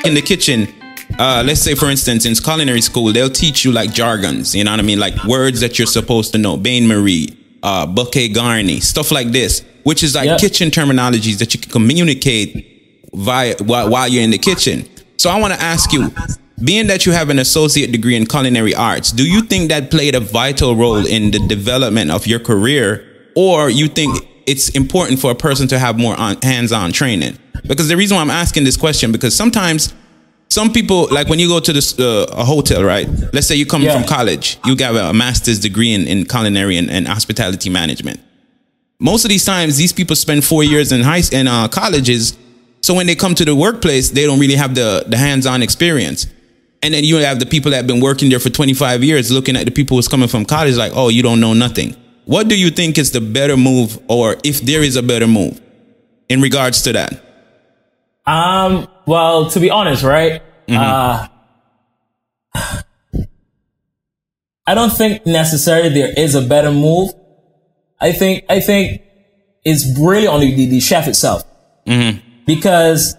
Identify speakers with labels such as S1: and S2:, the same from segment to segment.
S1: in the kitchen, let's say for instance in culinary school, they'll teach you like jargons, you know what I mean, like words that you're supposed to know, bain marie, bouquet garni, stuff like this, which is like kitchen terminologies that you can communicate while you're in the kitchen. So I want to ask you, being that you have an associate degree in culinary arts, do you think that played a vital role in the development of your career, or you think it's important for a person to have more hands-on training? Because the reason why I'm asking this question, because sometimes some people, like when you go to this a hotel, right? Let's say you come from college, you got a master's degree in culinary and hospitality management. Most of these times, these people spend 4 years in colleges. So when they come to the workplace, they don't really have the hands-on experience. And then you have the people that have been working there for 25 years looking at the people who's coming from college like, oh, you don't know nothing. What do you think is the better move, or if there is a better move in regards to that?
S2: Well, to be honest, right? I don't think necessarily there is a better move. I think it's really on the chef itself. Because,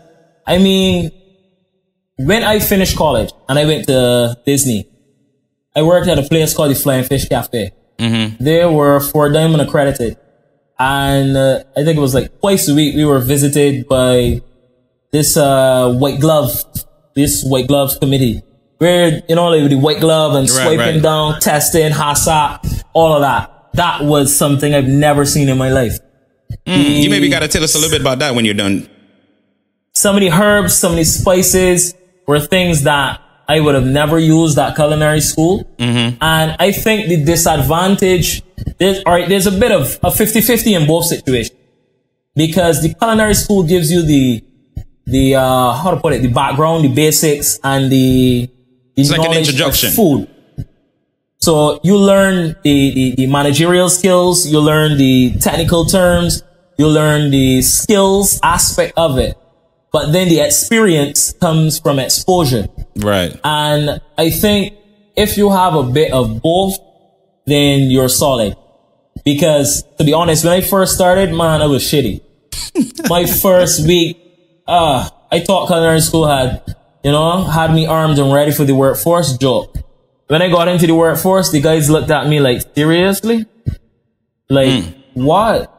S2: I mean, when I finished college and I went to Disney, I worked at a place called the Flying Fish Cafe. They were 4 diamond accredited. And I think it was like twice a week we were visited by this white gloves committee. Where, you know, like the white glove and swiping down, testing, HACCP, all of that. That was something I've never seen in my life.
S1: You maybe got to tell us a little bit about that when you're done.
S2: Some of the herbs, some of the spices were things that I would have never used at culinary school. And I think the disadvantage, there's a bit of a 50-50 in both situations. Because the culinary school gives you the how to put it, the background, the basics, and it's like an introduction. Food. So you learn the managerial skills, you learn the technical terms, you learn the skills aspect of it. But then the experience comes from exposure. Right. And I think if you have a bit of both, then you're solid. Because to be honest, when I first started, man, I was shitty. My first week, I thought culinary school had me armed and ready for the workforce. Joke. When I got into the workforce, the guys looked at me like, seriously? Like, what?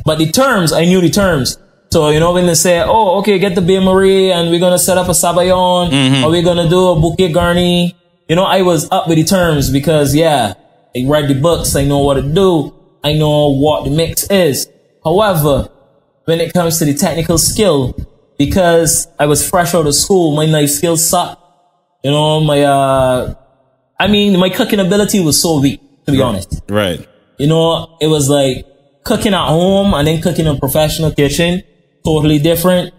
S2: But the terms, I knew the terms. So, you know, when they say, oh, okay, get the bain marie and we're going to set up a sabayon, or we're going to do a bouquet garni. You know, I was up with the terms because, I read the books. I know what to do. I know what the mix is. However, when it comes to the technical skill, because I was fresh out of school, my knife skills sucked. You know, my cooking ability was so weak, to be honest. Right. You know, it was like cooking at home and then cooking in a professional kitchen. Totally different.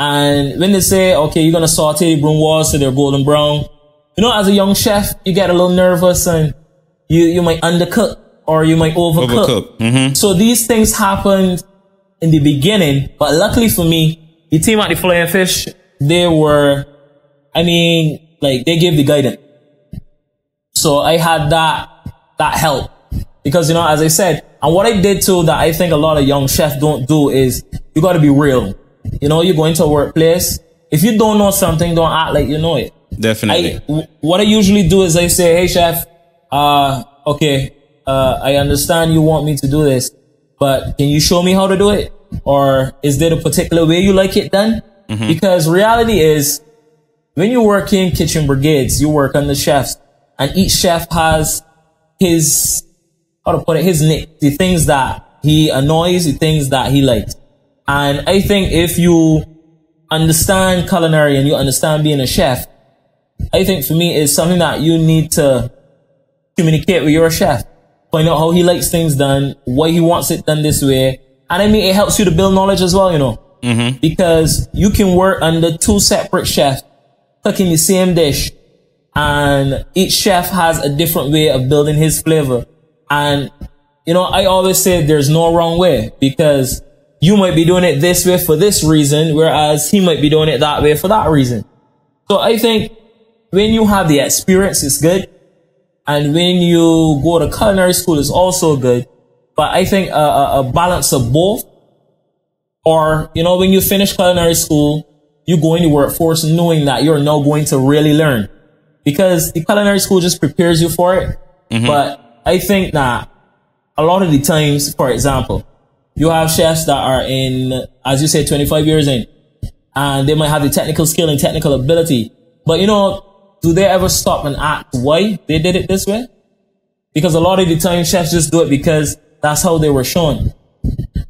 S2: And when they say, okay, you're going to saute the broom walls so they're golden brown, you know, as a young chef, you get a little nervous and you might undercook or you might overcook. So these things happened in the beginning, but luckily for me, the team at the Flying Fish, they were, they gave the guidance. So I had that help. Because, you know, as I said, and what I did too that I think a lot of young chefs don't do is you got to be real. You know, you go into a workplace. If you don't know something, don't act like you know it. Definitely. What I usually do is I say, hey, chef, okay, I understand you want me to do this, but can you show me how to do it? Or is there a particular way you like it done? Because reality is, when you work in kitchen brigades, you work under chefs, and each chef has his, his niche, the things that he annoys, the things that he likes. And I think if you understand culinary and you understand being a chef, I think for me it's something that you need to communicate with your chef. Find out how he likes things done, why he wants it done this way. And it helps you to build knowledge as well, you know. Because you can work under 2 separate chefs cooking the same dish, and each chef has a different way of building his flavor. And, you know, I always say there's no wrong way, because you might be doing it this way for this reason, whereas he might be doing it that way for that reason. So I think when you have the experience, it's good. And when you go to culinary school, it's also good. But I think a balance of both, or, you know, when you finish culinary school, you go in the workforce knowing that you're now going to really learn, because the culinary school just prepares you for it. But I think that a lot of the times, for example, you have chefs that are in, as you said, 25 years in, and they might have the technical skill and technical ability. But you know, do they ever stop and ask why they did it this way? Because a lot of the time chefs just do it because that's how they were shown.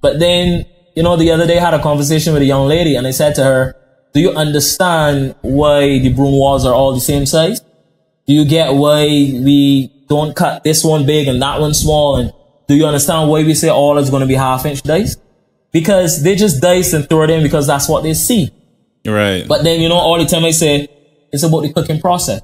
S2: But then, you know, the other day I had a conversation with a young lady and I said to her, do you understand why the broom walls are all the same size? Do you get why we don't cut this one big and that one small? And do you understand why we say all is going to be half-inch dice? Because they just dice and throw it in because that's what they see.
S1: Right.
S2: But then, you know, all the time I say, it's about the cooking process.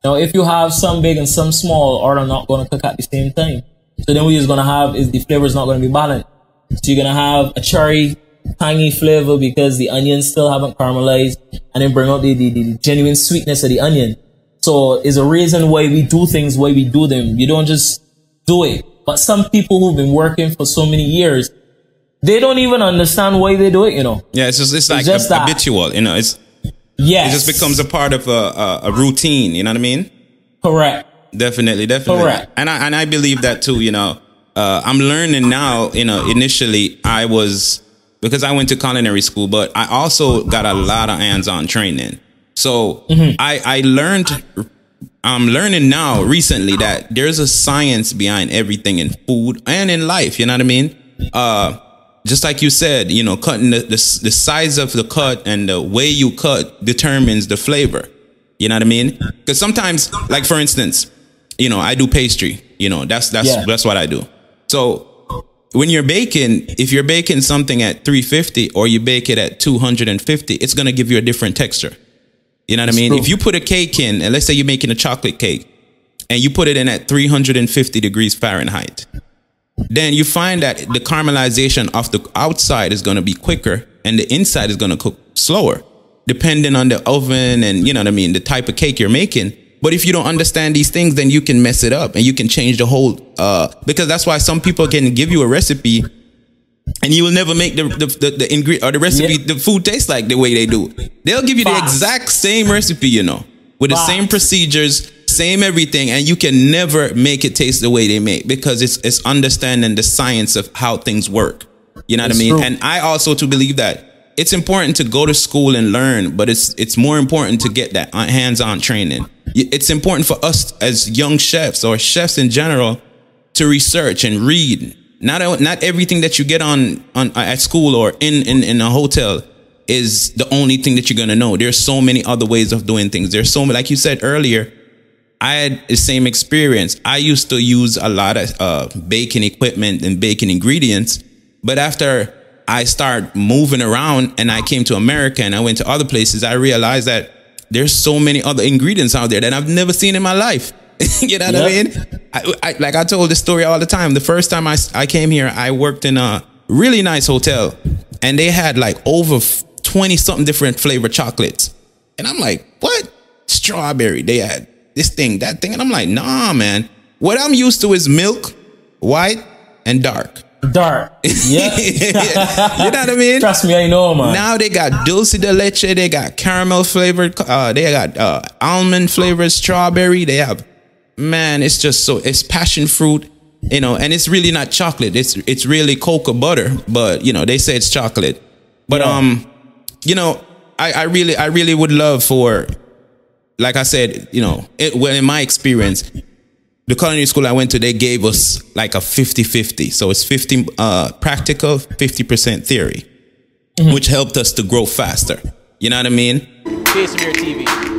S2: Now, if you have some big and some small, or they're not going to cook at the same time. So then what you're going to have is the flavor is not going to be balanced. So you're going to have a cherry, tangy flavor because the onions still haven't caramelized, and then bring out the genuine sweetness of the onion. So it's a reason why we do things, why we do them. You don't just do it. But some people who've been working for so many years, they don't even understand why they do it, you know.
S1: Yeah, it's like habitual, you know. It just becomes a part of a routine, you know what I mean?
S2: Correct.
S1: Definitely.
S2: Correct.
S1: And I believe that too, you know. I'm learning now, you know, initially because I went to culinary school, but I also got a lot of hands-on training. So I'm learning now recently that there's a science behind everything in food and in life, you know what I mean? Just like you said, you know, cutting the size of the cut and the way you cut determines the flavor. You know what I mean? Because sometimes, like for instance, you know, I do pastry. You know, that's what I do. So when you're baking, if you're baking something at 350 or you bake it at 250, it's going to give you a different texture. You know what I mean? If you put a cake in, and let's say you're making a chocolate cake, and you put it in at 350 degrees Fahrenheit, then you find that the caramelization of the outside is going to be quicker and the inside is going to cook slower, depending on the oven and, you know what I mean, the type of cake you're making. But if you don't understand these things, then you can mess it up and you can change the whole, because that's why some people can give you a recipe and you will never make the ingredient or the recipe, the food taste like the way they do. They'll give you the exact same recipe, you know, with the same procedures, same everything, and you can never make it taste the way they make, because it's understanding the science of how things work. You know what I mean? True. And I also to believe that it's important to go to school and learn, but it's more important to get that hands-on training. It's important for us as young chefs or chefs in general to research and read. Not everything that you get on at school or in a hotel is the only thing that you're going to know. There's so many other ways of doing things. There's so many, like you said earlier, I had the same experience. I used to use a lot of baking equipment and baking ingredients, but after I started moving around and I came to America and I went to other places, I realized that there's so many other ingredients out there that I've never seen in my life. You know what I mean? Like I told this story all the time. The first time I came here, I worked in a really nice hotel and they had like over 20 something different flavored chocolates. And I'm like, what? Strawberry. They had this thing, that thing. And I'm like, nah, man. What I'm used to is milk, white, and dark.
S2: Dark. Yeah.
S1: You know what I mean?
S2: Trust me, I know, man.
S1: Now they got dulce de leche. They got caramel flavored. They got almond flavored strawberry. They have, man, it's just so, it's passion fruit, you know, and it's really not chocolate. It's really cocoa butter, but you know, they say it's chocolate. But, you know, I really would love for, like I said, you know, well, in my experience, the culinary school I went to, they gave us like a 50-50. So it's 50 practical, 50% theory, which helped us to grow faster. You know what I mean?
S3: PastryBear TV.